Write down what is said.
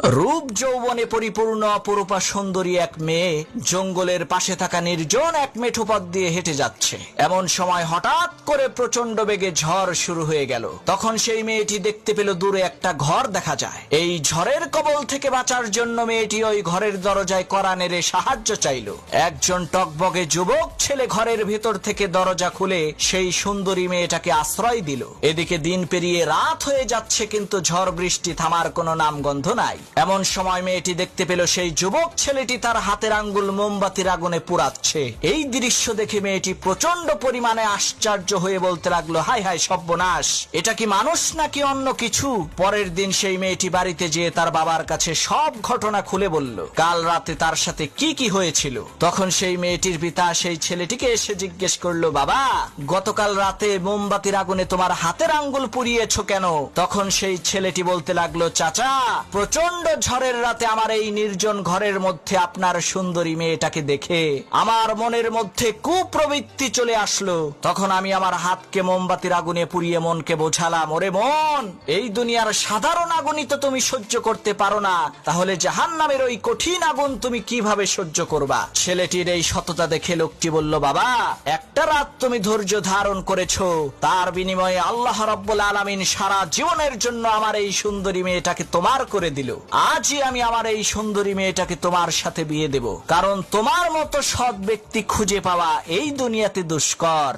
রূপ যৌবনে পরিপূর্ণ অপরূপা সুন্দরী এক মেয়ে জঙ্গলের পাশে থাকা নির্জন এক মেঠো পথ দিয়ে হেঁটে যাচ্ছে। এমন সময় হঠাৎ করে প্রচন্ড বেগে ঝড় শুরু হয়ে গেল। তখন সেই মেয়েটি দেখতে পেল দূরে একটা ঘর দেখা যায়। এই ঝড়ের কবল থেকে বাঁচার জন্য মেয়েটি ওই ঘরের দরজায় কড়া নেড়ে সাহায্য চাইল। একজন টকবগে যুবক ছেলে ঘরের ভেতর থেকে দরজা খুলে সেই সুন্দরী মেয়েটাকে আশ্রয় দিল। এদিকে দিন পেরিয়ে রাত হয়ে যাচ্ছে, কিন্তু ঝড় বৃষ্টি থামার কোনো নামগন্ধ নাই। এমন সময় মেয়েটি দেখতে পেল সেই যুবক ছেলেটি তার হাতের আঙ্গুল মোমবাতির আগুনে পুড়াচ্ছে। এই দৃশ্য দেখে মেয়েটি প্রচন্ড পরিমাণে আশ্চর্য হয়ে বলতে লাগলো, হায় হায় সর্বনাশ, এটা কি মানুষ নাকি অন্য কিছু? পরের দিন সেই মেয়েটি বাড়িতে যেয়ে তার বাবার কাছে সব ঘটনা খুলে বলল, কাল রাতে তার সাথে কি কি হয়েছিল। তখন সেই মেয়েটির পিতা সেই ছেলেটিকে এসে জিজ্ঞেস করলো, বাবা, গতকাল রাতে মোমবাতির আগুনে তোমার হাতের আঙ্গুল পুড়িয়েছো কেন? তখন সেই ছেলেটি বলতে লাগলো, চাচা, প্রচন্ড ঝড়ের রাতে আমার এই নির্জন ঘরের মধ্যে আপনার সুন্দরী মেয়েটাকে দেখে আমার মনের মধ্যে কুপ্রবৃত্তি চলে আসলো। তখন আমি আমার হাতকে মোমবাতির আগুনে পুড়িয়ে মনকে বোঝালাম, ওরে মন, এই দুনিয়ার সাধারণ আগুনই তো তুমি সহ্য করতে পারো না, তাহলে জাহান্নামের ওই কঠিন আগুন তুমি কিভাবে সহ্য করবা? ছেলেটির এই সততা দেখে লোকটি বলল, বাবা, একটা রাত তুমি ধৈর্য ধারণ করেছো, তার বিনিময়ে আল্লাহ রাব্বুল আলামিন সারা জীবনের জন্য আমার এই সুন্দরী মেয়েটাকে তোমার করে দিল। আজই আমি আমার এই সুন্দরী মেয়েটাকে তোমার সাথে বিয়ে দেব, কারণ তোমার মতো সৎ ব্যক্তি খুঁজে পাওয়া এই দুনিয়াতে দুষ্কর।